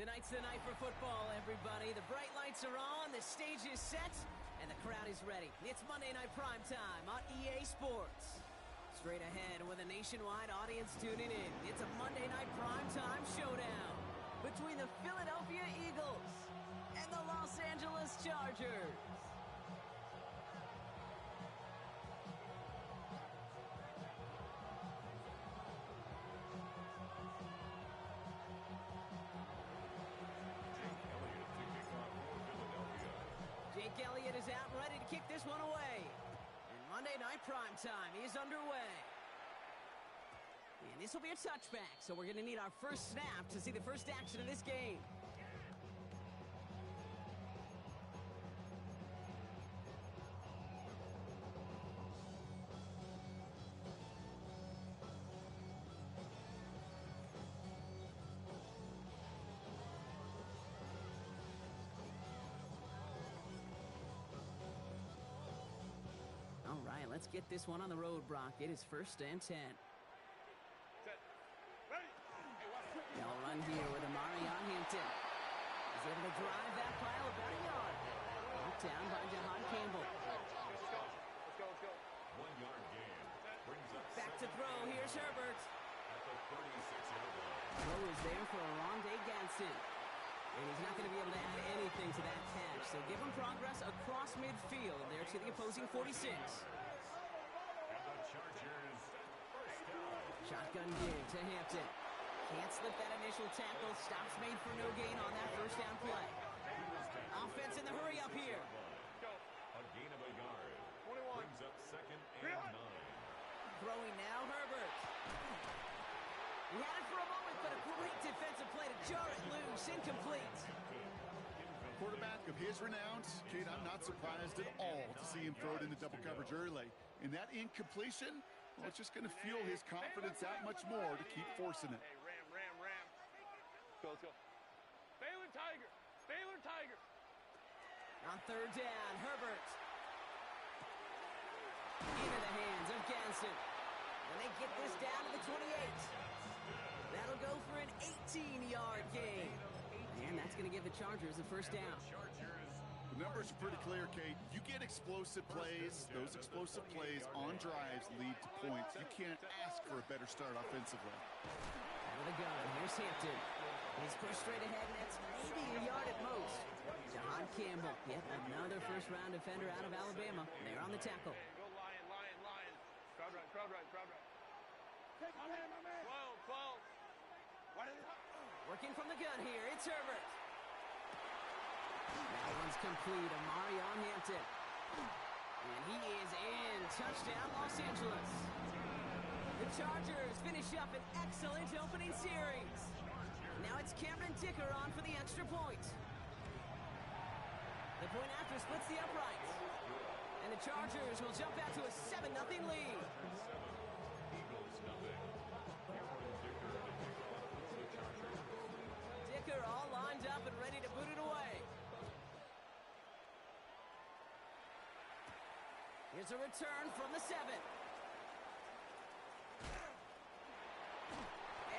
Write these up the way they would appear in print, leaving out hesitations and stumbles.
Tonight's the night for football, everybody. The bright lights are on, the stage is set, and the crowd is ready. It's Monday Night Primetime on EA Sports. Straight ahead with a nationwide audience tuning in, it's a Monday Night Primetime showdown between the Philadelphia Eagles and the Los Angeles Chargers. Jake Elliott is out ready to kick this one away. And Monday Night Primetime is underway. And this will be a touchback, so we're going to need our first snap to see the first action of this game. All right, let's get this one on the road, Brock. It is 1st and 10. Set. Ready. They'll run here with Amari on Hampton. He's able to drive that pile about a yard. Knocked down by Jahan Campbell. Let's go. 1 yard gain. Brings up Back to throw. Here's Herbert. at the 36-yard line. Throw is there for Rondé Gadsden. And he's not going to be able to add anything to that catch. So give him progress across midfield there to the opposing 46. And the Chargers first down. Shotgun give to Hampton. Can't slip that initial tackle. Stops made for no gain on that first down play. Offense in the hurry up here. Go. A gain of a yard. 21. Brings up 2nd and 9. Throwing now, Herbert. He had it for a moment, but a great defensive play to jar it loose. Incomplete. Quarterback of his renown, Kate, I'm not surprised at all to see him throw it in the double coverage early. And that incompletion, well, it's just going to fuel his confidence that much more to keep forcing it. Hey, ram. Let's go. Baylor Tiger. On 3rd down, Herbert. Into the hands of Gadsden. And they get this down to the 28. That'll go for an 18-yard gain. And that's going to give the Chargers the first down. The numbers are pretty clear, Kate. You get explosive plays. Those explosive plays on drives lead to points. You can't ask for a better start offensively. Out of the gun, here's Hampton. He's pushed straight ahead, and that's maybe a yard at most. Jahan Campbell, yep, another first-round defender out of Alabama. They're on the tackle. Go Lion. Crowd right. 12. Working from the gun here, it's Herbert. That one's complete. Amari on Hampton. And he is in. Touchdown, Los Angeles. The Chargers finish up an excellent opening series. Now it's Cameron Dicker on for the extra point. The point after splits the uprights. And the Chargers will jump out to a 7-0 lead. Eagles nothing. Dicker all lined up and ready to boot it away. Here's a return from the 7.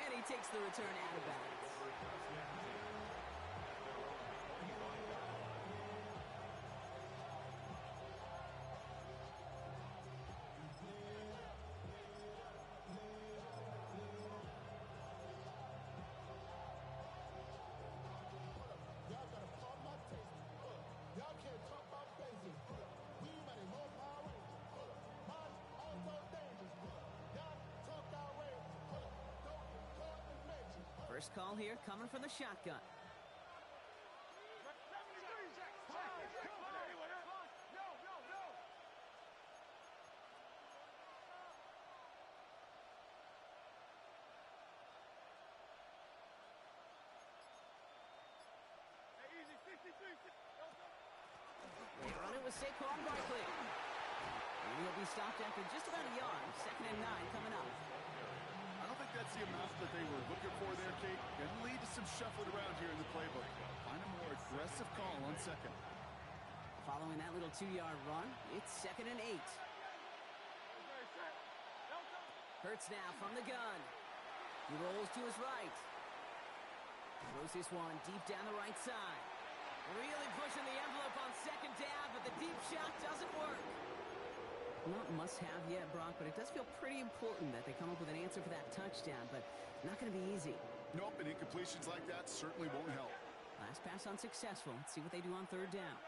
And he takes the return out of bounds. First call here coming from the shotgun. They run it with Saquon Barkley. And he'll be stopped after just about a yard. 2nd and 9 coming up. I don't think that's the amount that they were looking for there, Kate. Going to lead to some shuffling around here in the playbook. Find a more aggressive call on 2nd. Following that little 2-yard run, it's 2nd and 8. Hurts now from the gun. He rolls to his right. Throws this one deep down the right side. Really pushing the envelope on second down, but the deep shot doesn't work. Not must-have yet, Brock, but it does feel pretty important that they come up with an answer for that touchdown, but not going to be easy. Nope, and incompletions like that certainly won't help. Last pass unsuccessful. Let's see what they do on third down.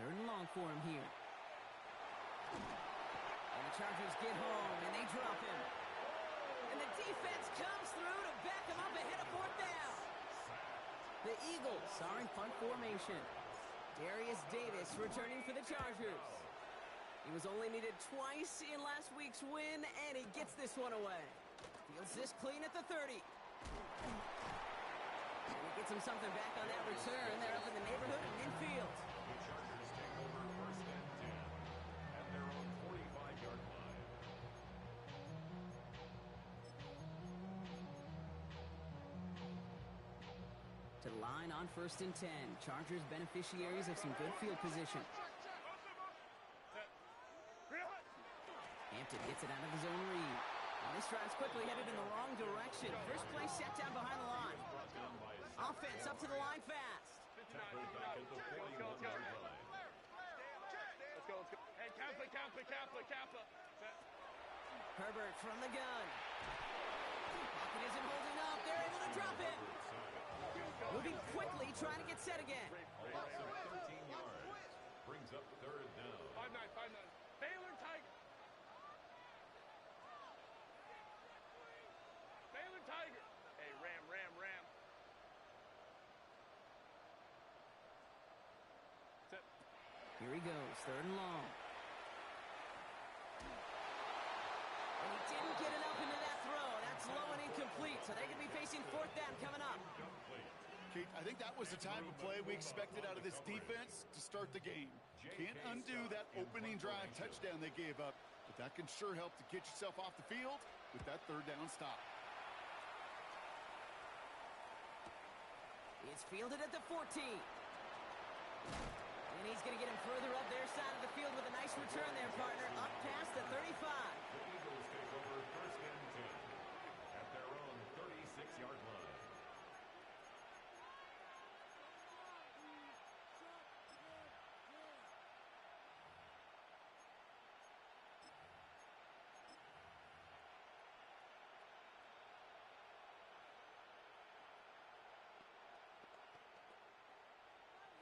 Third and long for him here. And the Chargers get home, and they drop him. And the defense comes through to back him up ahead of fourth down. The Eagles are in punt formation. Darius Davis returning for the Chargers. He was only needed twice in last week's win, and he gets this one away. Feels this clean at the 30. And he gets him something back on that return. They're up in the neighborhood of midfield. The Chargers take over first and 10 at their own 45-yard line. To the line on first and 10. Chargers beneficiaries of some good field position. Hampton gets it out of his own read. And this drive's quickly headed in the wrong direction. First play set down behind the line. Offense up to the line fast. Tackled back at the 41-yard line. Let's go. Hey, Kappa. Herbert from the gun. Pocket isn't holding up. They're able to drop it. Moving quickly, trying to get set again. A loss of 13 yards. Brings up third down. 5-9. Baylor Tiger. Hey, Ram. Here he goes, third and long. And he didn't get enough into that throw. That's low and incomplete, so they're going to be facing fourth down coming up. Kate, I think that was the type of play we expected out of this defense to start the game. Can't undo that opening drive touchdown they gave up, but that can sure help to get yourself off the field with that third down stop. It's fielded at the 14. And he's going to get him further up their side of the field with a nice return there, partner, up past the 35. The Eagles take over first and 10 at their own 36-yard line.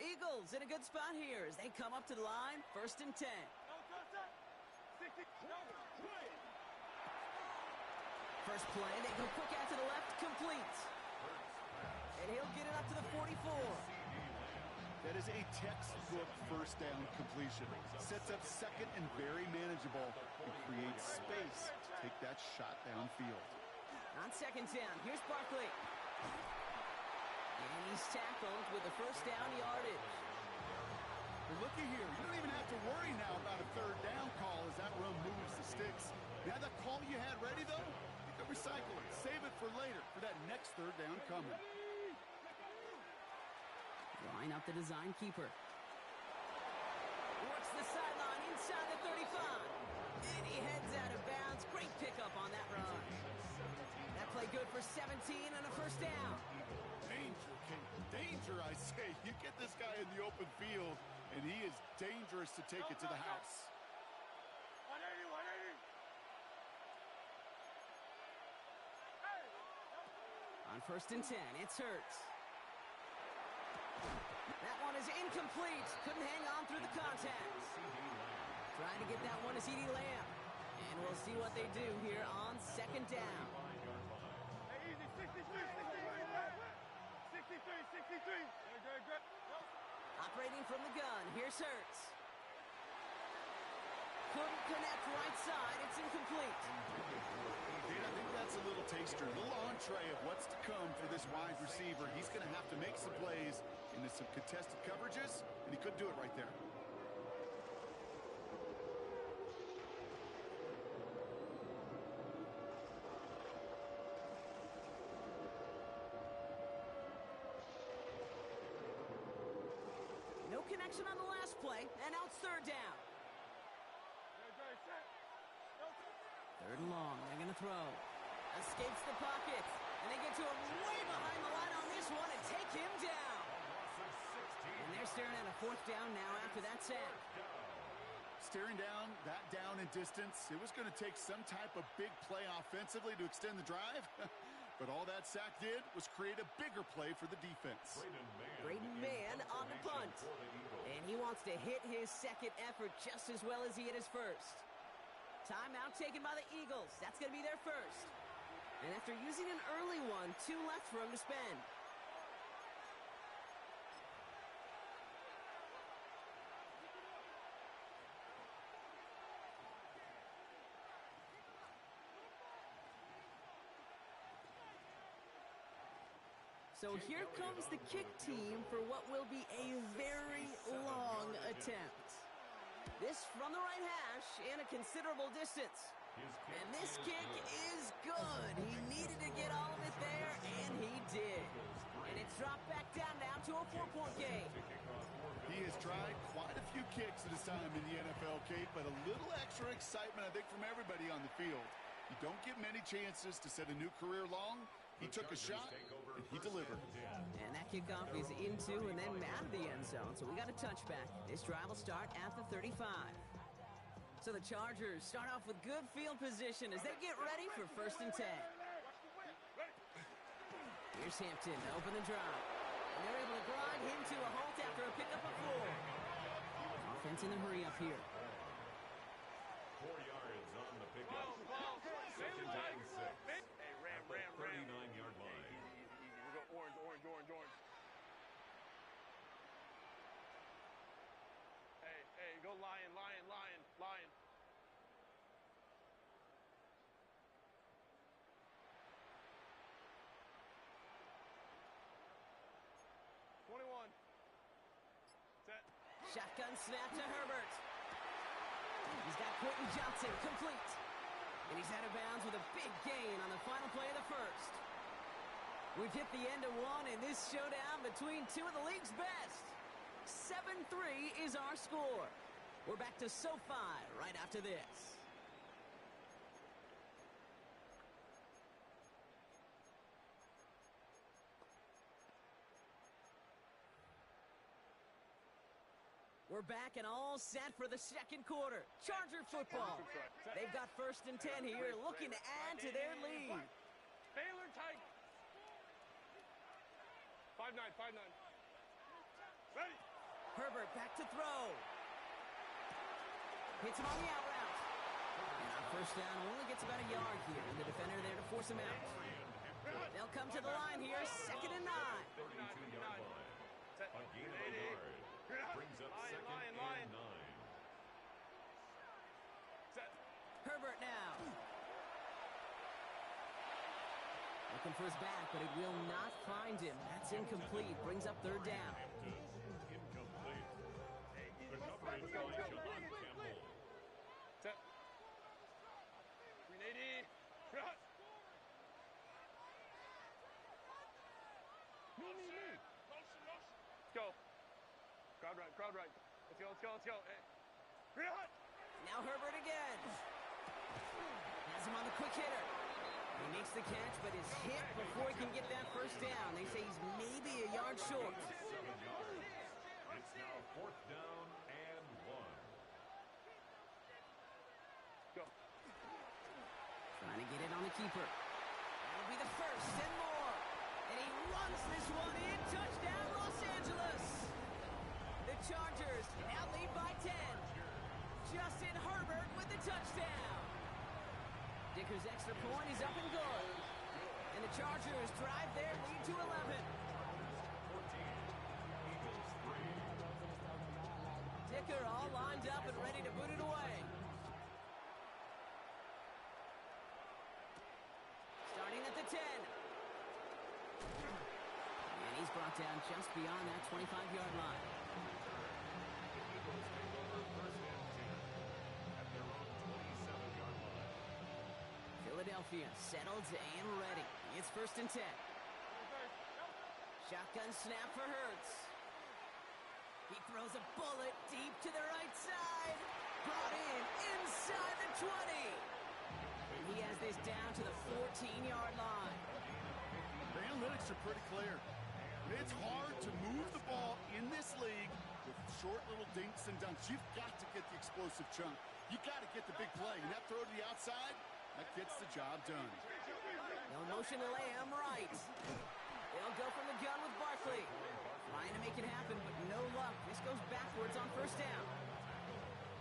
Eagles in a good spot here as they come up to the line, first and 10. First play, they go quick out to the left, complete. And he'll get it up to the 44. That is a textbook first down completion. Sets up second and very manageable and creates space to take that shot downfield. On second down, here's Barkley. And he's tackled with the first down yardage. But looky here, you don't even have to worry now about a third down call as that run moves the sticks. Now that call you had ready, though, you can recycle it. Save it for later for that next third down coming. Line up the design keeper. Works the sideline inside the 35. And he heads out of bounds. Great pickup on that run. That play good for 17 and a first down. Danger, Kate. Danger, I say. You get this guy in the open field, and he is dangerous to take it to the house. 180. On first and 10, it's Hurts. That one is incomplete. Couldn't hang on through the contacts. Trying to get that one to CeeDee Lamb. And we'll see what they do here on second down. Hey, easy. 63. Good. Operating from the gun, here's Hurts. Couldn't connect right side, it's incomplete. Dude, I think that's a little taster, a little entree of what's to come for this wide receiver. He's going to have to make some plays into some contested coverages, and he could do it right there. No connection on the last play, and now it's third down. Third and long, they're going to throw. Escapes the pocket, and they get to him way behind the line on 4th down now after that sack. Staring down that down and distance, it was going to take some type of big play offensively to extend the drive. But all that sack did was create a bigger play for the defense. Braden Mann on the punt. And he wants to hit his second effort just as well as he hit his first. Timeout taken by the Eagles. That's going to be their first. And after using an early one, 2 left for him to spend. So here comes the kick team for what will be a very long attempt. This from the right hash and a considerable distance. And this kick is good. He needed to get all of it there, and he did. And it's dropped back down now to a 4-point game. He has tried quite a few kicks at his time in the NFL, Kate, but a little extra excitement, I think, from everybody on the field. You don't get many chances to set a new career long. He took a shot, and he delivered. And that kickoff is into and then out of the end zone, so we got a touchback. This drive will start at the 35. So the Chargers start off with good field position as they get ready for 1st and 10. Here's Hampton to open the drive. And they're able to grind him to a halt after a pickup of 4. Offense in the hurry up here. 4 yards on the pickup. 2nd and 6. Hey, ram. 39-yard line. We go orange. Hey, go lion. 21. Set. Shotgun snap to Herbert. He's got Quentin Johnson complete. And he's out of bounds with a big gain on the final play of the first. We've hit the end of one in this showdown between 2 of the league's best. 7-3 is our score. We're back to SoFi right after this. We're back and all set for the second quarter. Charger football. They've got 1st and 10 here, looking to add to their lead. Baylor tight. 5-9. Ready. Herbert back to throw. Hits him on the out route. And on 1st down, only gets about a yard here, and the defender there to force him out. They'll come to the line here, 2nd and 9. 32-yard line. A gain of a yard. Brings up 2nd and 9. Set. Herbert now. Looking for his back, but it will not find him. That's incomplete. Brings up 3rd down. Incomplete. The coverage by John Campbell. Set. 380. Shot. Me. Let's go. Crowd right. Let's go. Hey. Real. Now Herbert again. Has him on the quick hitter. He makes the catch, but is hit before he can get that 1st down. They say he's maybe a yard short. 7 yards. It's now 4th down and 1. Go. Trying to get it on the keeper. That'll be the 1st and more. And he runs this one in. Touchdown, Los Angeles. The Chargers now lead by 10. Justin Herbert with the touchdown. Dicker's extra point is up and good. And the Chargers drive their lead to 11. 14. Eagles 3. Dicker all lined up and ready to boot it away. Starting at the 10. And he's brought down just beyond that 25-yard line. Philadelphia settled and ready. It's 1st and 10. Shotgun snap for Hurts. He throws a bullet deep to the right side. Brought in inside the 20. And he has this down to the 14-yard line. The analytics are pretty clear. It's hard to move the ball in this league with short little dinks and dunks. You've got to get the explosive chunk. You got to get the big play. And that throw to the outside, that gets the job done. No motion to lay him right. They'll go from the gun with Barkley. Trying to make it happen, but no luck. This goes backwards on first down.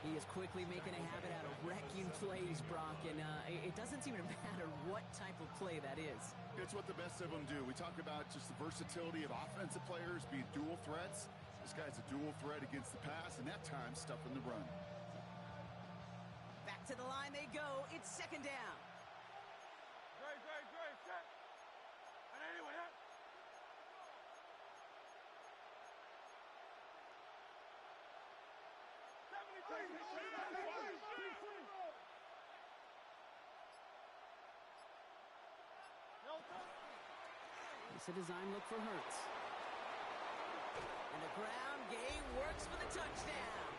He is quickly making a habit out of wrecking plays, Brock, and it doesn't seem to matter what type of play that is. It's what the best of them do. We talk about just the versatility of offensive players being dual threats. This guy's a dual threat against the pass, and that time stuffing the run. Back to the line they go. It's second down. Set. And anyway, It's a design look for Hurts. And the ground game works for the touchdown.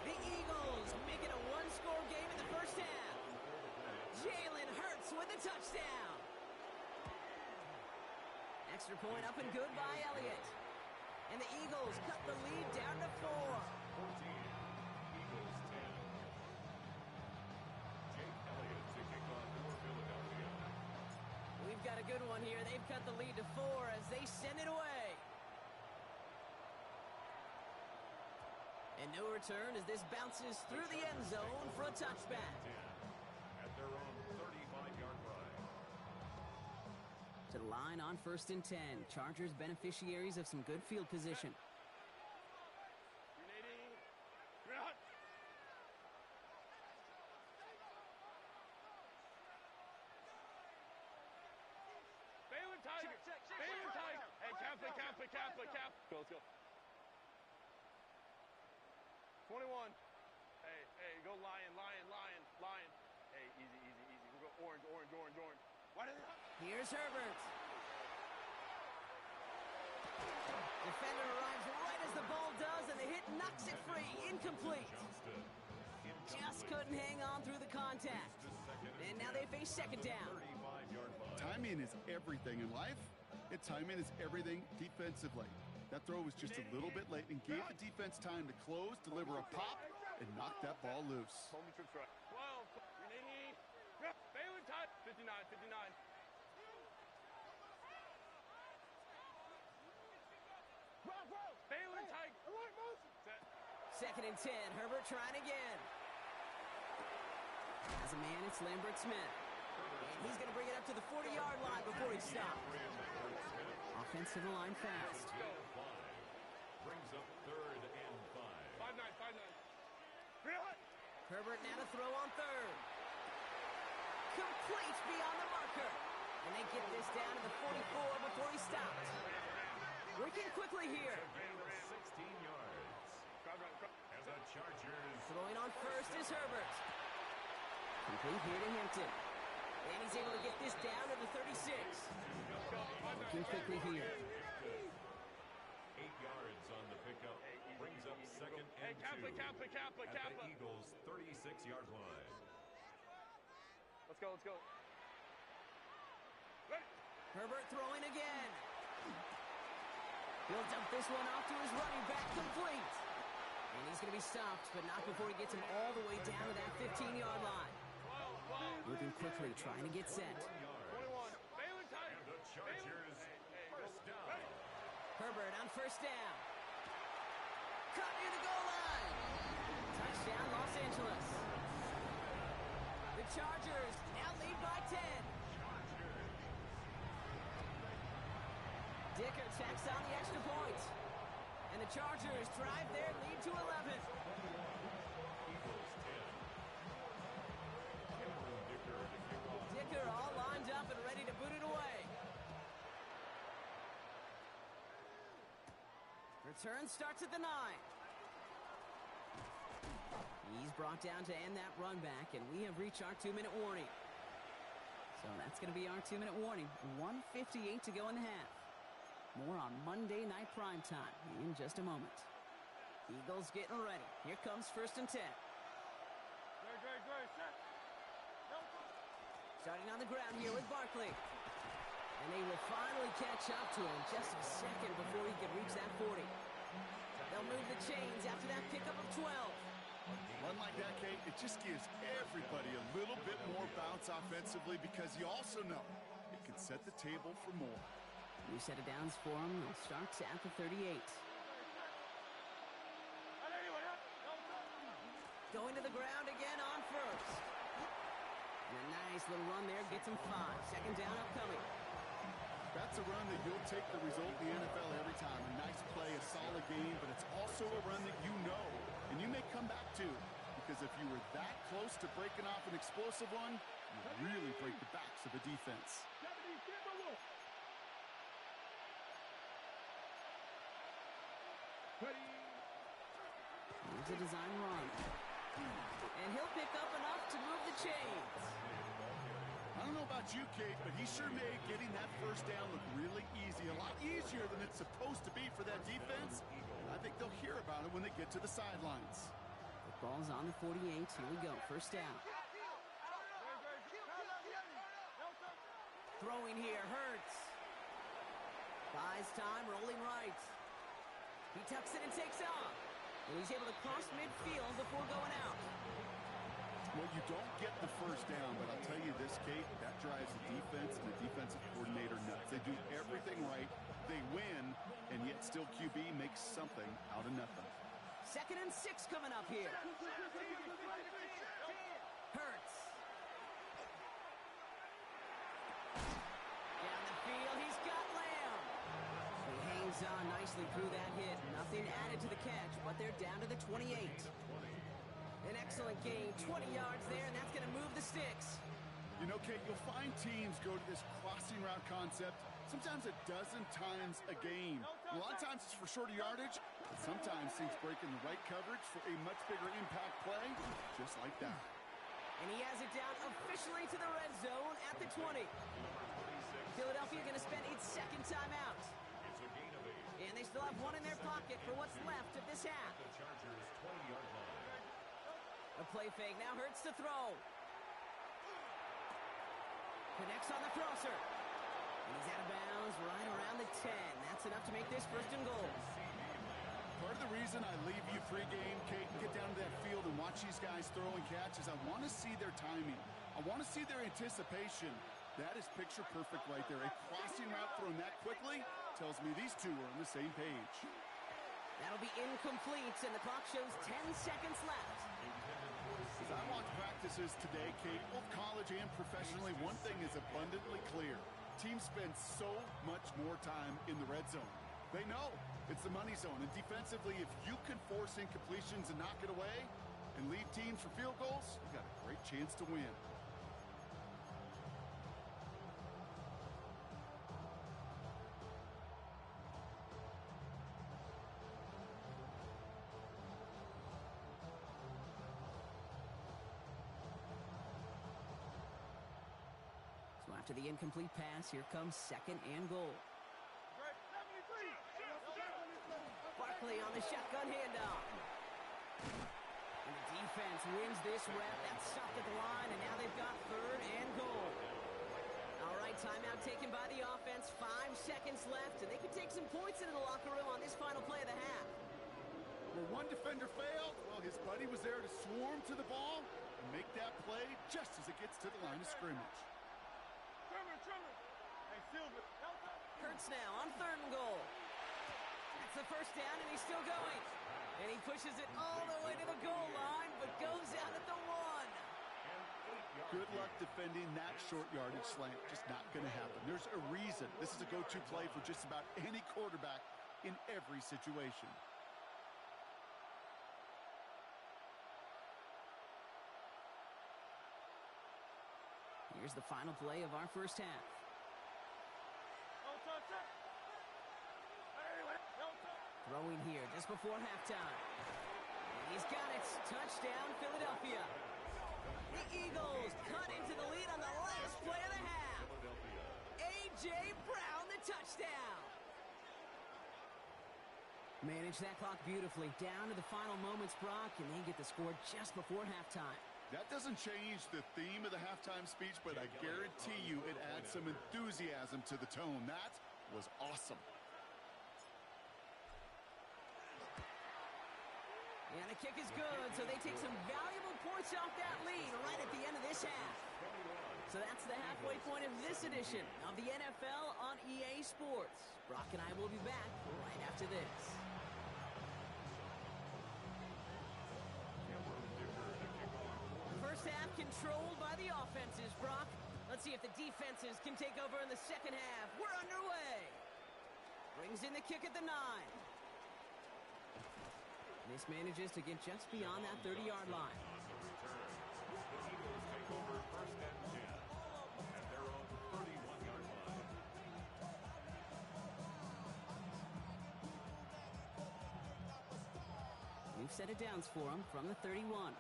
The Eagles make it a one-score game in the first half. Jalen Hurts with a touchdown. Extra point up and good by Elliott. And the Eagles cut the lead down to 4. 14, Eagles 10. Jake Elliott to kick off for Philadelphia. We've got a good one here. They've cut the lead to 4 as they send it away. And no return as this bounces through the end zone for a touchback. At their own 35-yard line. To the line on first and 10. Chargers beneficiaries of some good field position. Balin Tiger. Hey, cap. Go, let's go. 21. Hey, go lion. Hey, easy. We'll go orange. What is it? Here's Herbert. Defender arrives right as the ball does, and the hit knocks it free. Incomplete. Just couldn't hang on through the contact. And now they face second down. Timing is everything in life, and timing is everything defensively. That throw was just a little bit late and gave the defense time to close, deliver a pop, and knock that ball loose. 12. Balin Tiger. 59. Balin Tiger. Set. Second and 10. Herbert trying again. As a man, it's Lambert Smith. And he's going to bring it up to the 40-yard line before he stops. Offense to the line fast. Brings up 3rd and 5. 5-9. Really? Herbert now to throw on third. Complete beyond the marker. And they get this down to the 44 before he stops. Working quickly here. 16 yards. As the Chargers Throwing on first is Herbert. Complete here to Hampton. And he's able to get this down to the 36. Working quickly here. 8 yards on the pickup. Brings up 2nd and 2. Kappa. At the Eagles' 36-yard line. Let's go. Ready? Herbert throwing again. He'll dump this one off to his running back, complete. And he's going to be stopped, but not before he gets him all the way down to that 15-yard line. 12. Moving quickly, trying to get set. 21. Balin Tiger. And the Chargers first down. Herbert on first down. Caught near the goal line. Touchdown, Los Angeles. The Chargers now lead by 10. Dicker tacks on the extra point. And the Chargers drive their lead to 11. Eagles 10. Dicker all lined up and ready to boot it away. Return starts at the 9. He's brought down to end that run back, and we have reached our 2-minute warning. So that's going to be our 2-minute warning. 1:58 to go in the half. More on Monday Night Primetime in just a moment. Eagles getting ready. Here comes first and 10. Dre, set. Starting on the ground here with Barkley. And they will finally catch up to him just a second before he can reach that 40. They'll move the chains after that pickup of 12. Run like that, Kate, it just gives everybody a little bit more bounce offensively because you also know it can set the table for more. New set of downs for them. They'll start at the 38. Going to the ground again on first. And a nice little run there gets him 5. Second down upcoming. That's a run that you'll take the result in the NFL every time. A nice play, a solid game, but it's also a run that you know and you may come back to, because if you were that close to breaking off an explosive one, you really break the backs of a defense. Here's a design run. And he'll pick up enough to move the chains. I don't know about you, Kate, but he sure made getting that first down look really easy. A lot easier than it's supposed to be for that defense. I think they'll hear about it when they get to the sidelines. The ball's on the 48. Here we go. First down. Throwing here. Hurts. Buys time. Rolling right. He tucks it and takes off. And he's able to cross midfield before going out. Well, you don't get the first down, but I'll tell you this, Kate, that drives the defense and the defensive coordinator nuts. They do everything right. They win, and yet still QB makes something out of nothing. 2nd and 6 coming up here. Hurts. Down the field, he's got Lamb. He hangs on nicely through that hit. Nothing added to the catch, but they're down to the 28. An excellent gain, 20 yards there, and that's going to move the sticks. You know, Kate, you'll find teams go to this crossing route concept sometimes a dozen times a game. A lot of times it's for shorter yardage, but sometimes things break in the right coverage for a much bigger impact play, just like that. And he has it down officially to the red zone at the 20. Philadelphia going to spend its second timeout. And they still have one in their pocket for what's left of this half. A play fake, now Hurts to throw. Connects on the crosser. And he's out of bounds right around the 10. That's enough to make this 1st and goal. Part of the reason I leave you pregame, Kate, and get down to that field and watch these guys throw and catch is I want to see their timing. I want to see their anticipation. That is picture perfect right there. A crossing route thrown that quickly tells me these two are on the same page. That'll be incomplete, and the clock shows 10 seconds left. As I watch practices today, Kate, both college and professionally, one thing is abundantly clear. Teams spend so much more time in the red zone. They know it's the money zone, and defensively, if you can force incompletions and knock it away and leave teams for field goals, you've got a great chance to win. After the incomplete pass, here comes 2nd and goal. Barkley on the shotgun handoff. And the defense wins this rep. That's stopped at the line, and now they've got 3rd and goal. All right, timeout taken by the offense. 5 seconds left, and they can take some points into the locker room on this final play of the half. Well, one defender failed. Well, his buddy was there to swarm to the ball and make that play just as it gets to the line of scrimmage. Hurts now on 3rd and goal. That's the first down, and he's still going. And he pushes it all the way to the goal line, but goes out at the 1. Good luck defending that short yardage slant. Just not going to happen. There's a reason this is a go-to play for just about any quarterback in every situation. Here's the final play of our first half. Throwing here just before halftime. And he's got it. Touchdown, Philadelphia. The Eagles cut into the lead on the last play of the half. A.J. Brown, the touchdown. Manage that clock beautifully. Down to the final moments, Brock, and they get the score just before halftime. That doesn't change the theme of the halftime speech, but I guarantee you it adds some enthusiasm to the tone. That was awesome. And the kick is good, so they take some valuable points off that lead right at the end of this half. So that's the halfway point of this edition of the NFL on EA Sports. Brock and I will be back right after this. First half controlled by the offenses, Brock. Let's see if the defenses can take over in the second half. We're underway. Brings in the kick at the 9. This manages to get just beyond that 30-yard line. The Eagles take over first and 10 at their own 31-yard line. New set of downs for him from the 31.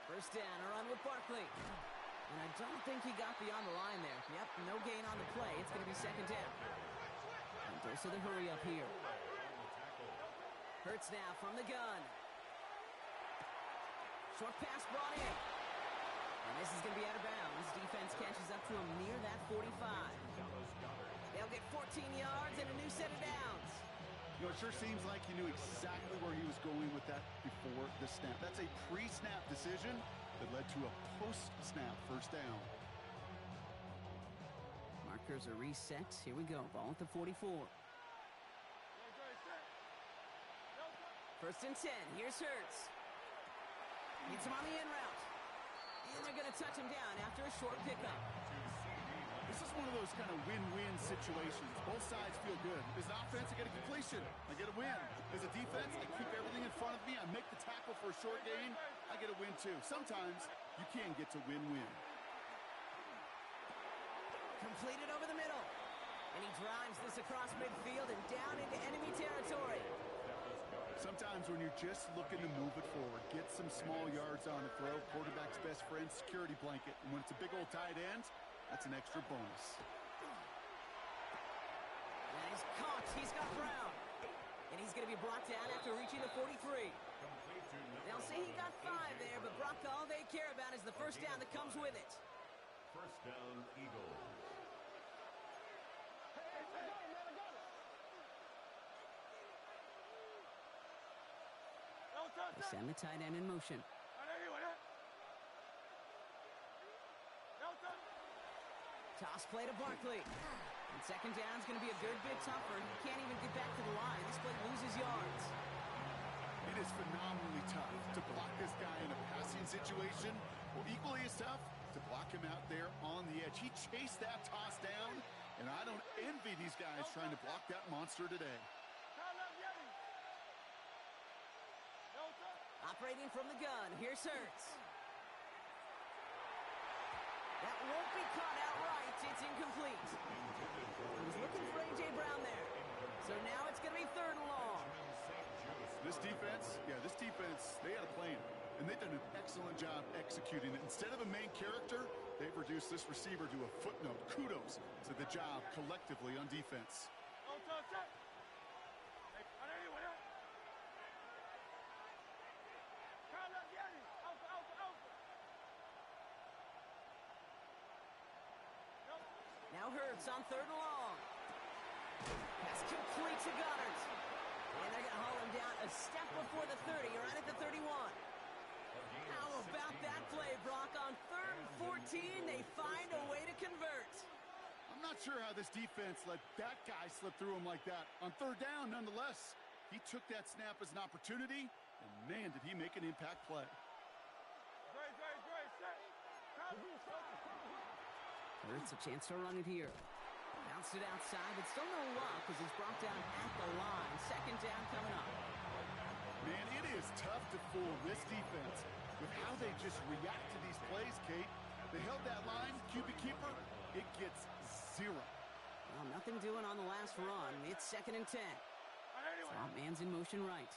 First down, a run with Barkley. And I don't think he got beyond the line there. Yep, no gain on the play. It's going to be second down. And dose of the hurry up here. Hurts now from the gun. Short pass brought in. And this is going to be out of bounds. Defense catches up to him near that 45. They'll get 14 yards and a new set of downs. You know, it sure seems like he knew exactly where he was going with that before the snap. That's a pre-snap decision that led to a post-snap first down. Markers are reset. Here we go. Ball at the 44. First and 10. Here's Hurts. Hits him on the in route. And they're going to touch him down after a short pickup. This is one of those kind of win-win situations. Both sides feel good. As an offense, I get a completion. I get a win. As a defense, I keep everything in front of me. I make the tackle for a short gain. I get a win, too. Sometimes you can get to win-win. Completed over the middle. And he drives this across midfield and down into enemy territory. Sometimes when you're just looking to move it forward, get some small yards on the throw, quarterback's best friend, security blanket. And when it's a big old tight end, that's an extra bonus. And he's caught. He's got Brown. And he's going to be brought down after reaching the 43. They'll say he got 5 there, but Brock, all they care about is the first down that comes with it. First down, Eagles. They send the tight end in motion. Toss play to Barkley. And second down is going to be a good bit tougher. He can't even get back to the line. This play loses yards. It is phenomenally tough to block this guy in a passing situation. Well, equally as tough to block him out there on the edge. He chased that toss down, and I don't envy these guys trying to block that monster today. Operating from the gun, here's Hurts. That won't be caught outright. It's incomplete. He was looking for A.J. Brown there. So now it's going to be third and long. This defense, they had a plan. And they've done an excellent job executing it. Instead of a main character, they've reduced this receiver to a footnote. Kudos to the job collectively on defense. Now Hurts on third and long. Pass complete to Goddard. And they're going to haul him down a step before the 30, right at the 31. How about that play, Brock? On third and 14, they find a way to convert. I'm not sure how this defense let that guy slip through him like that. On third down, nonetheless, he took that snap as an opportunity, and man, did he make an impact play. Hurts a chance to run it here. Bounced it outside, but still no luck as he's brought down at the line. Second down coming up. Man, it is tough to fool this defense with how they just react to these plays, Kate. They held that line, QB keeper, it gets 0. Well, nothing doing on the last run. It's second and 10. Top man's in motion right.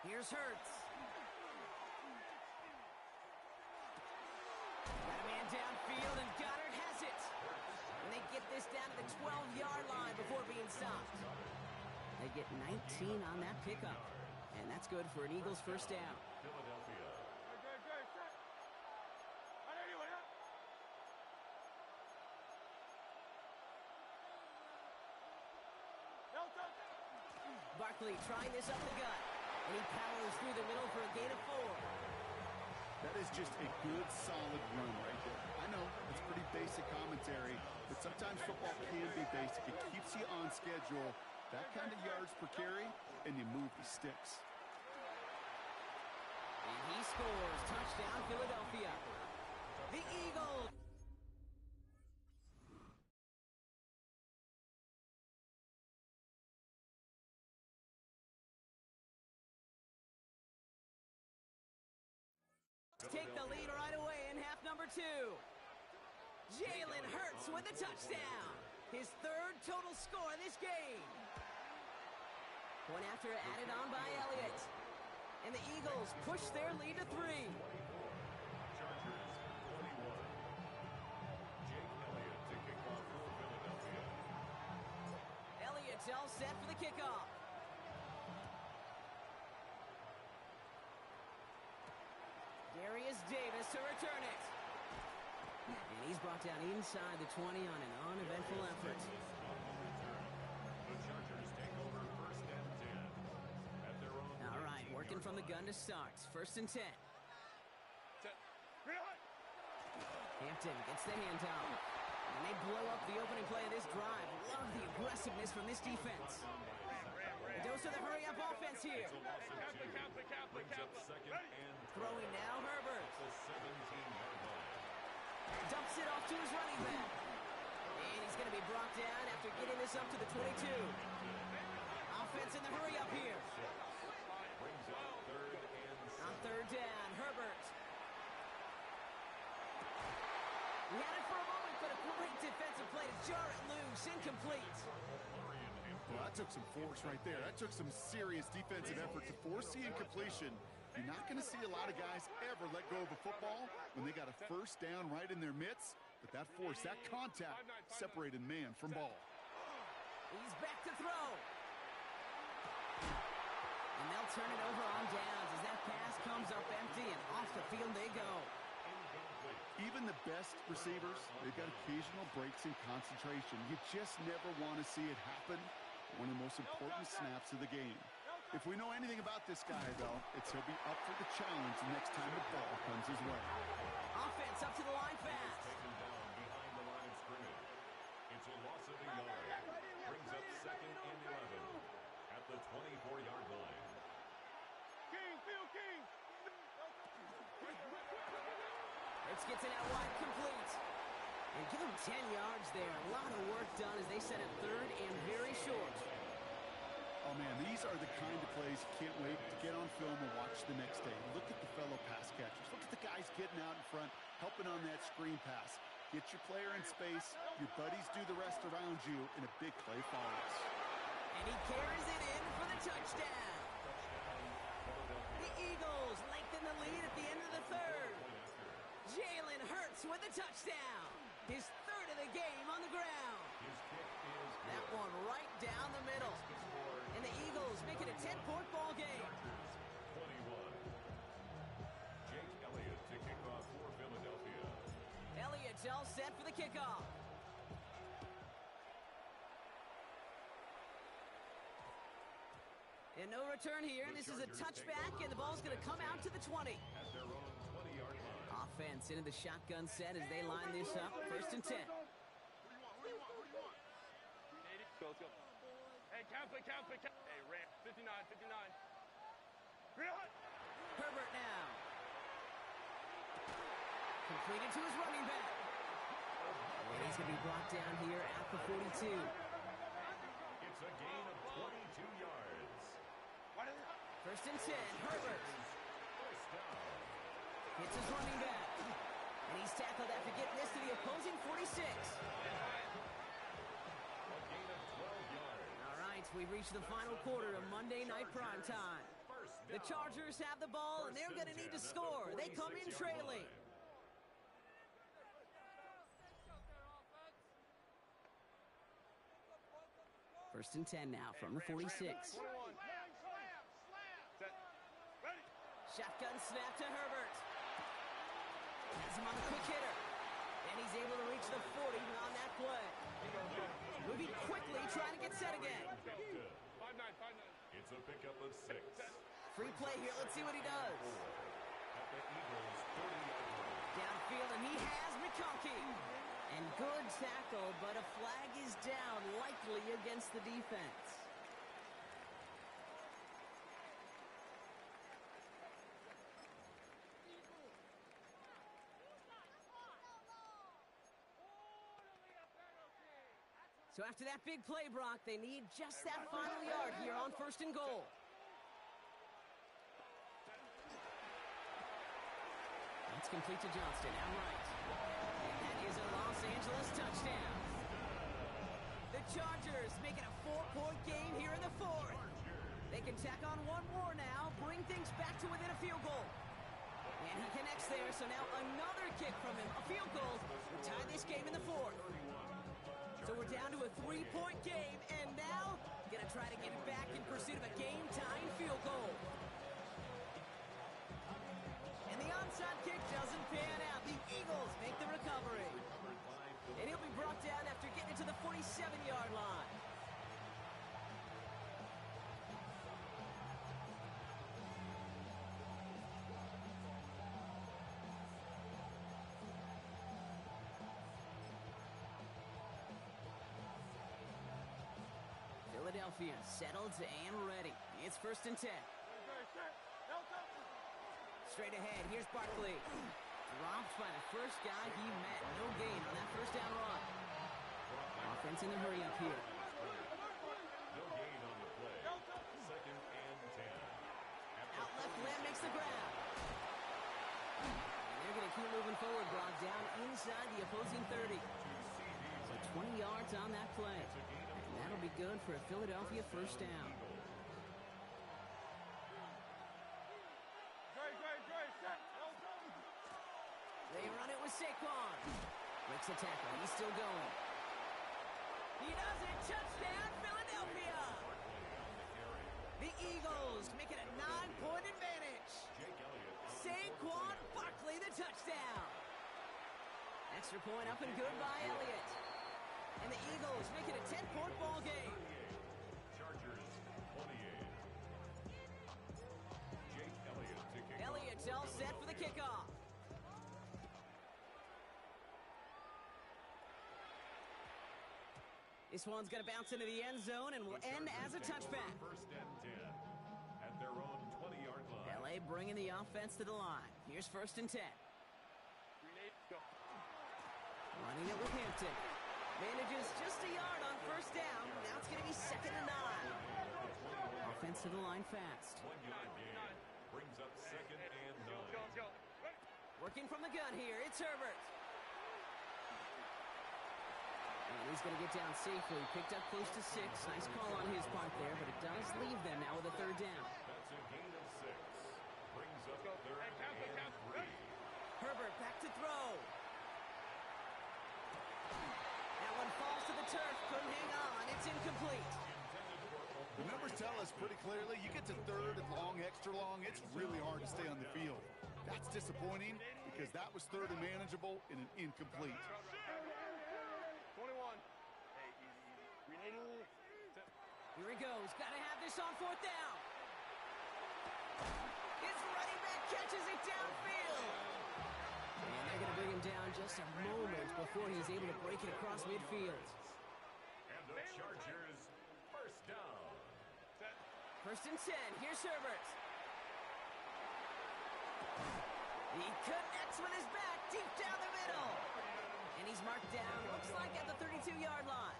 Here's Hurts. Got a man downfield, and Goddard has it. And they get this down to the 12-yard line before being stopped. They get 19 on that pickup. And that's good for an Eagles first down. Philadelphia. Barkley trying this up the gut. And he powers through the middle for a gain of 4. That is just a good, solid run right there. I know, it's pretty basic commentary, but sometimes football can be basic. It keeps you on schedule, that kind of yards per carry, and you move the sticks. And he scores. Touchdown, Philadelphia. The Eagles. Take the lead right away in half number 2. Jalen Hurts with a touchdown. His 3rd total score this game. Point after added on by Elliott. And the Eagles push their lead to 3. Chargers 21. Jake Elliott to kick off for Philadelphia. Elliott's all set for the kickoff. Darius Davis to return it. And he's brought down inside the 20 on an uneventful effort. The Chargers take over 1st and 10 at their own. All right, working from the gun to start. 1st and 10. Hampton gets the handoff. And they blow up the opening play of this drive. Love the aggressiveness from this defense. A dose of the hurry-up offense here. Throwing now, Herbert. Dumps it off to his running back. And he's going to be brought down after getting this up to the 22. Offense in the hurry-up here. On 3rd down, Herbert. He had it for a moment, but a great defensive play to jar it loose. Incomplete. Well, that took some force right there. That took some serious defensive effort to force the incompletion. You're not going to see a lot of guys ever let go of a football when they got a 1st down right in their midst. But that force, that contact, separated man from ball. He's back to throw. And they'll turn it over on downs as that pass comes up empty and off the field they go. Even the best receivers, they've got occasional breaks in concentration. You just never want to see it happen. One of the most important snaps of the game. If we know anything about this guy, though, it's he'll be up for the challenge the next time the ball comes his way. Offense up to the line fast. Taken down behind the line of scrimmage. It's a loss of a yard. Brings up 2nd and 11 at the 24-yard line. Hurts gets it out wide, complete. And give him 10 yards there. A lot of work done as they set it 3rd and very short. Oh, man, these are the kind of plays you can't wait to get on film and watch the next day. Look at the fellow pass catchers. Look at the guys getting out in front, helping on that screen pass. Get your player in space. Your buddies do the rest around you, and a big play follows. And he carries it in for the touchdown. The Eagles lengthen the lead at the end of the 3rd. Jalen Hurts with a touchdown. His 3rd of the game on the ground. That one right down the middle. And the Eagles make it a 10-point ball game. 21. Jake Elliott to kick off for Philadelphia. Elliott's all set for the kickoff. And no return here. This is a touchback, and the ball's going to come out to the 20. At their own 20-yard line. Offense into the shotgun set as they line this up. 1st and 10. Go, let's go. Hey, count. Hey, Ram, 59. Herbert now. Completed to his running back. And he's going to be brought down here at the 42. It's a gain of 22 yards. 1st and 10, Herbert. First down. Hits his running back. And he's tackled after getting this to the opposing 46. All right, we've reached the final quarter of Monday Night Primetime. The Chargers have the ball, and they're going to need to score. They come in trailing. First and 10 now from the 46. Shotgun snap to Herbert. Has him on the quick hitter. And he's able to reach the 40 on that play. Moving quickly, trying to get set again. It's a pickup of 6. Free play here. Let's see what he does. At the Eagles' 30-yard line. Downfield, and he has McConkey. And good tackle, but a flag is down, likely against the defense. So after that big play, Brock, they need just that final yard here on 1st and goal. That's complete to Johnston, outright. And that is a Los Angeles touchdown. The Chargers make it a 4-point game here in the 4th. They can tack on one more now, bring things back to within a field goal. And he connects there, so now another kick from him, a field goal, to tie this game in the 4th. So we're down to a 3-point game, and now gonna try to get it back in pursuit of a game-tying field goal. And the onside kick doesn't pan out. The Eagles make the recovery. And he'll be brought down after getting it to the 47-yard line. Philadelphia settled and ready. It's 1st and 10. Straight ahead, here's Barkley. Dropped by the first guy he met. No gain on that first down run. Offense in the hurry up here. No gain on the play. 2nd and 10. Out left, Lamb makes the grab. They're going to keep moving forward, Brock, down inside the opposing 30. So 20 yards on that play. And that'll be good for a Philadelphia first down. They run it with Saquon. Breaks the tackle. He's still going. He does it. Touchdown, Philadelphia. The Eagles make it a 9-point advantage. Saquon Barkley, the touchdown. Extra point up and good by Elliott. And the Eagles make it a 10-point ball game. Chargers 28. Jake Elliott to kick off. Elliott's all set for the kickoff. This one's going to bounce into the end zone and will end as a touchback. 1st and 10 at their own 20-yard line. LA bringing the offense to the line. Here's 1st and 10. Running it with Hampton. Manages just a yard on 1st down. Now it's going to be 2nd and 9. Offense to the line fast. 1-yard gain. Brings up 2nd and 9. Working from the gun here. It's Herbert. And he's going to get down safely. Picked up close to 6. Nice call on his part there, but it does leave them now with a 3rd down. That's a gain of 6. Brings up 3rd and 3. Herbert back to throw. That one falls to the turf. Couldn't hang on. It's incomplete. The numbers tell us pretty clearly, you get to 3rd and long, extra long, it's really hard to stay on the field. That's disappointing because that was 3rd and manageable in an incomplete. 21. Hey, easy. Here he goes. Got to have this on 4th down. His running back catches it downfield. And they're going to bring him down just a moment before he's able to break it across midfield. And the Chargers 1st down. 1st and 10. Here's Herbert. He connects with his back deep down the middle. And he's marked down, looks like at the 32-yard line.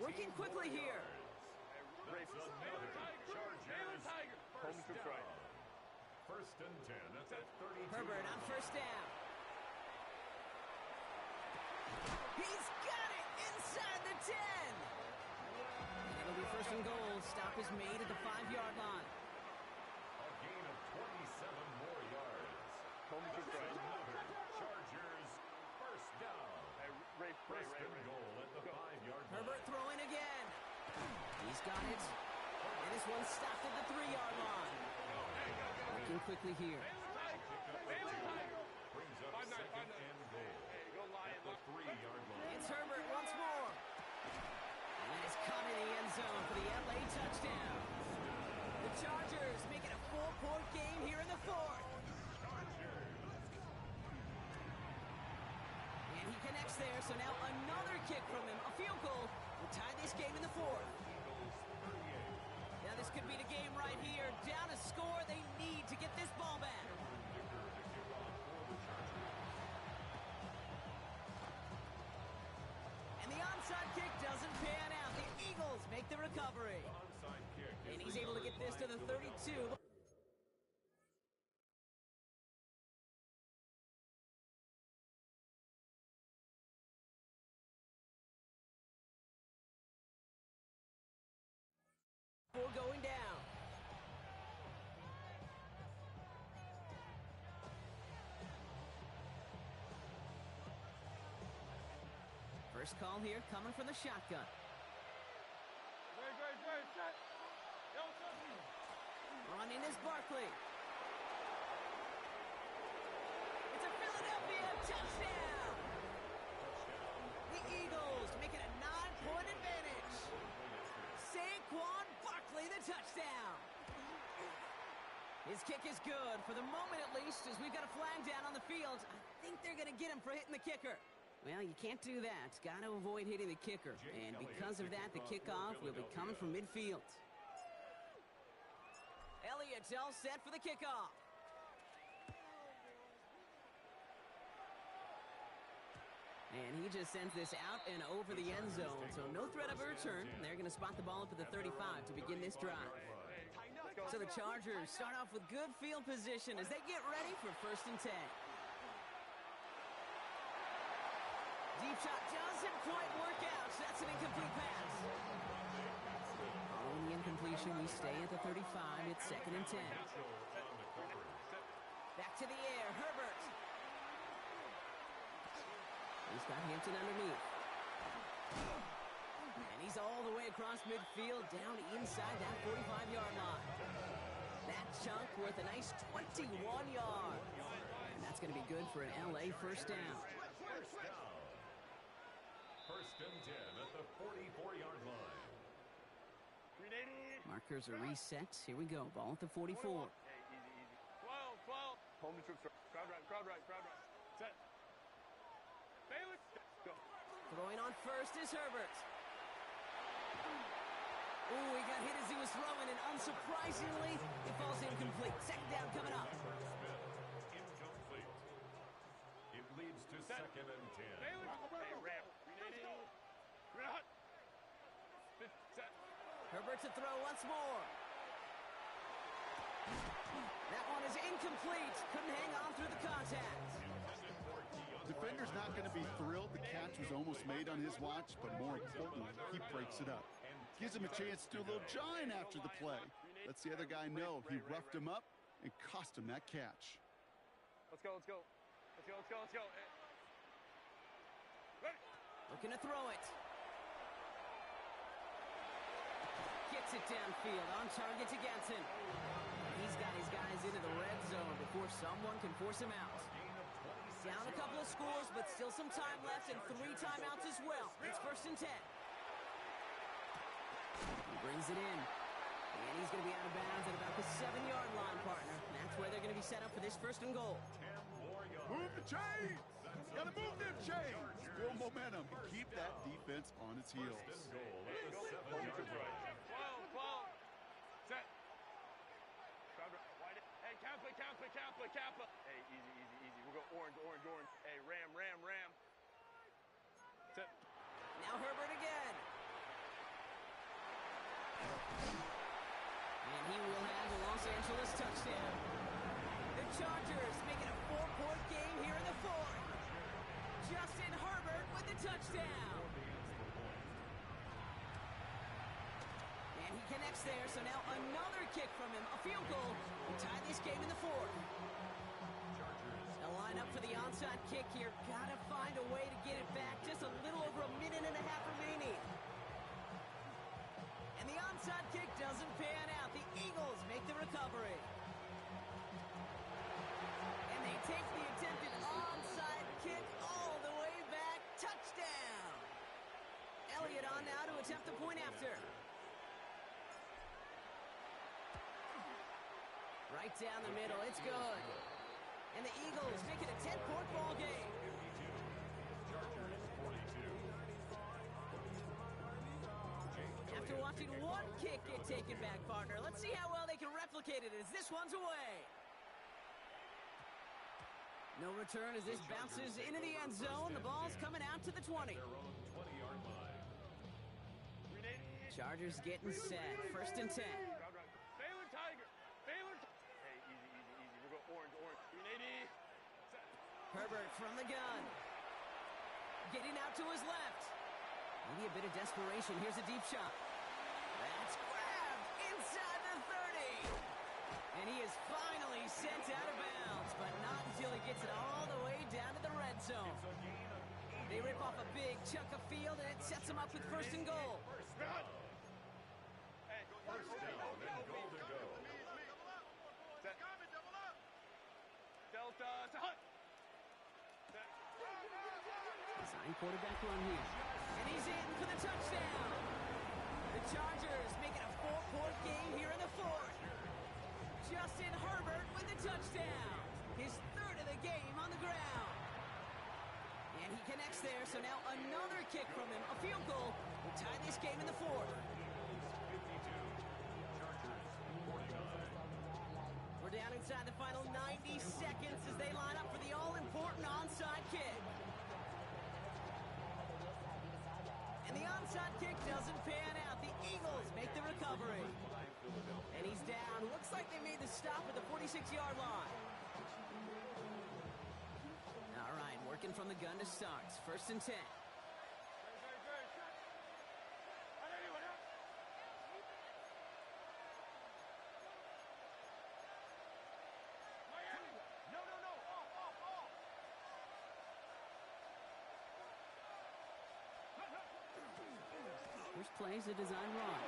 Working quickly here. That's another Chargers 1st down. 1st and 10 at that 32. Herbert on 1st down. He's got it inside the 10. And it'll be 1st and goal. Stop is made at the 5-yard line. A gain of 27 more yards. Another Chargers 1st down. 1st and goal at the 5-yard line. Herbert throwing again. He's got it. And this one stopped at the 3-yard line. Working quickly here. Brings up 2nd and goal at the 3-yard line. It's Herbert once more. And that is caught in the end zone for the LA touchdown. there, so now another kick from him. A field goal will tie this game in the fourth. Now this could be the game right here. Down a score, they need to get this ball back. And the onside kick doesn't pan out. The Eagles make the recovery. And he's able to get this to the 32. Before going down. First call here coming from the shotgun. Running is Barkley. It's a Philadelphia touchdown. The Eagles make it a 9-point advantage. Saquon Barkley, the touchdown. His kick is good, for the moment at least, as we've got a flag down on the field. I think they're going to get him for hitting the kicker. Well, you can't do that. Got to avoid hitting the kicker. And because of that, the kickoff will be coming from midfield. Elliott's all set for the kickoff. And he just sends this out and over the end zone. So no threat of a return. They're going to spot the ball up at the 35 to begin this drive. So the Chargers start off with good field position as they get ready for 1st and 10. Deep shot doesn't quite work out. So that's an incomplete pass. Following the incompletion, we stay at the 35. It's 2nd and 10. Back to the air. Herbert. He's got Hampton underneath. And he's all the way across midfield, down inside that 45-yard line. That chunk worth a nice 21 yards. And that's going to be good for an LA first down. First and 10 at the 44-yard line. Markers are reset. Here we go. Ball at the 44. Hey, easy. 12. Home to troops. Crowd right. Set. Bailey. Go. Throwing on first is Herbert. Ooh, he got hit as he was throwing, and unsurprisingly, it falls incomplete. 2nd down coming up. Incomplete. It leads to 2nd and 10. Bailey. Hey, ramp. Set. Herbert to throw once more. That one is incomplete. Couldn't hang on through the contact. Defender's not going to be thrilled the catch was almost made on his watch, but more importantly, he breaks it up. Gives him a chance to do a little jawing after the play. Lets the other guy know he roughed him up and cost him that catch. Let's go. Hey. Ready. Looking to throw it. Gets it downfield, on target to Gatson. He's got his guys into the red zone before someone can force him out. Down a couple of scores, but still some time left and 3 timeouts as well. It's 1st and 10. He brings it in. And he's going to be out of bounds at about the 7-yard line, partner. And that's where they're going to be set up for this 1st and goal. Move the chains! Got to move them chains! Build momentum and keep that defense on its heels. Home to troops right. 12. Set. Crowd right. Wide. Hey, Kappa. Hey, easy. We'll go orange. Hey, ram. Set. Now Herbert again. And he will have a Los Angeles touchdown. The Chargers making a 4-point game here in the 4th. Justin Herbert with the touchdown. And he connects there, so now another kick from him. A field goal will tie this game in the 4th. They'll line up for the onside kick here. Gotta find a way to get it back. Just a little over a minute and a half remaining. And the onside kick doesn't pan out. The Eagles make the recovery. And they take the attempted onside kick all the way back. Touchdown! Elliott on now to attempt the point after. Right down the middle. It's good. And the Eagles make it a 10-point ball game. take it back, partner. Let's see how well they can replicate it as this one's away. No return as this bounces into the end zone. The ball's coming out to the 20. Their own 20-yard line. Chargers getting set. First and 10. Baylor Tiger. Baylor. Hey, easy, easy, easy. We're going orange, orange. 380. Set. Herbert from the gun. Getting out to his left. Maybe a bit of desperation. Here's a deep shot. That's grabbed inside the 30. And he is finally sent out of bounds, but not until he gets it all the way down to the red zone. They rip off a big chunk of field, and it sets them up with first and goal. First down. Hey, First down and goal to go. Set. Delta to Hunt. Set. Design quarterback run here. And he's in for the touchdown. The Chargers make it a 4-point game here in the fourth. Justin Herbert with the touchdown. His third of the game on the ground. And he connects there, so now another kick from him. A field goal will tie this game in the fourth. 52. Chargers 49. We're down inside the final 90 seconds as they line up for the all-important onside kick. And the onside kick doesn't pan out. The Eagles make the recovery. And he's down. Looks like they made the stop at the 46-yard line. All right, working from the gun to start. First and 10. First play is a design run.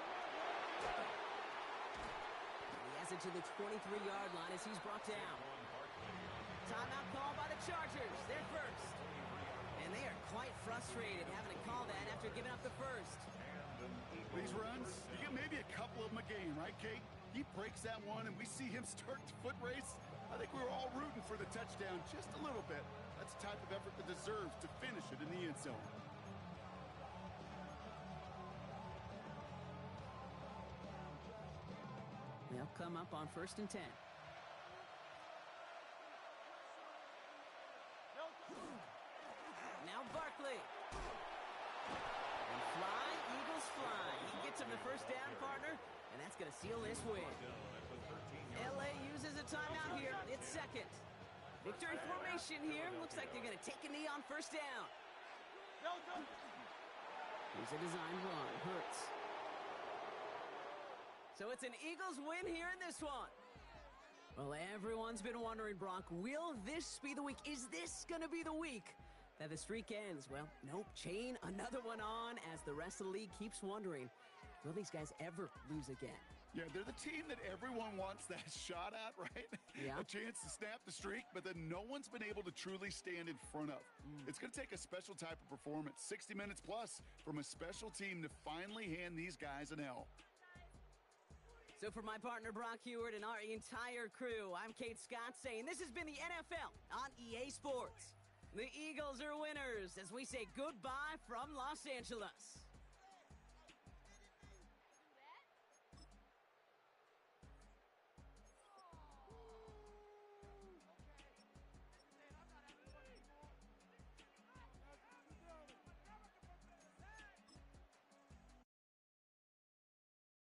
He has it to the 23-yard line as he's brought down. Timeout call by the Chargers. They're first. And they are quite frustrated having to call that after giving up the first. These runs, you get maybe a couple of them a game, right, Kate? He breaks that one, and we see him start the foot race. I think we were all rooting for the touchdown just a little bit. That's the type of effort that deserves to finish it in the end zone. They'll come up on first and 10. Now Barkley. And fly, Eagles fly. He gets him the first down, partner, and that's going to seal this win. LA uses a timeout here. It's second. Victory formation here. Looks like they're going to take a knee on first down. Here's a design run. Hurts. So it's an Eagles win here in this one. Well, everyone's been wondering, Brock, will this be the week? Is this going to be the week that the streak ends? Well, nope. Chain another one on as the rest of the league keeps wondering, will these guys ever lose again? Yeah, they're the team that everyone wants that shot at, right? Yeah. A chance to snap the streak, but then no one's been able to truly stand in front of. It's going to take a special type of performance, 60 minutes plus, from a special team to finally hand these guys an L. So for my partner Brock Heward and our entire crew, I'm Kate Scott saying this has been the NFL on EA Sports. The Eagles are winners as we say goodbye from Los Angeles.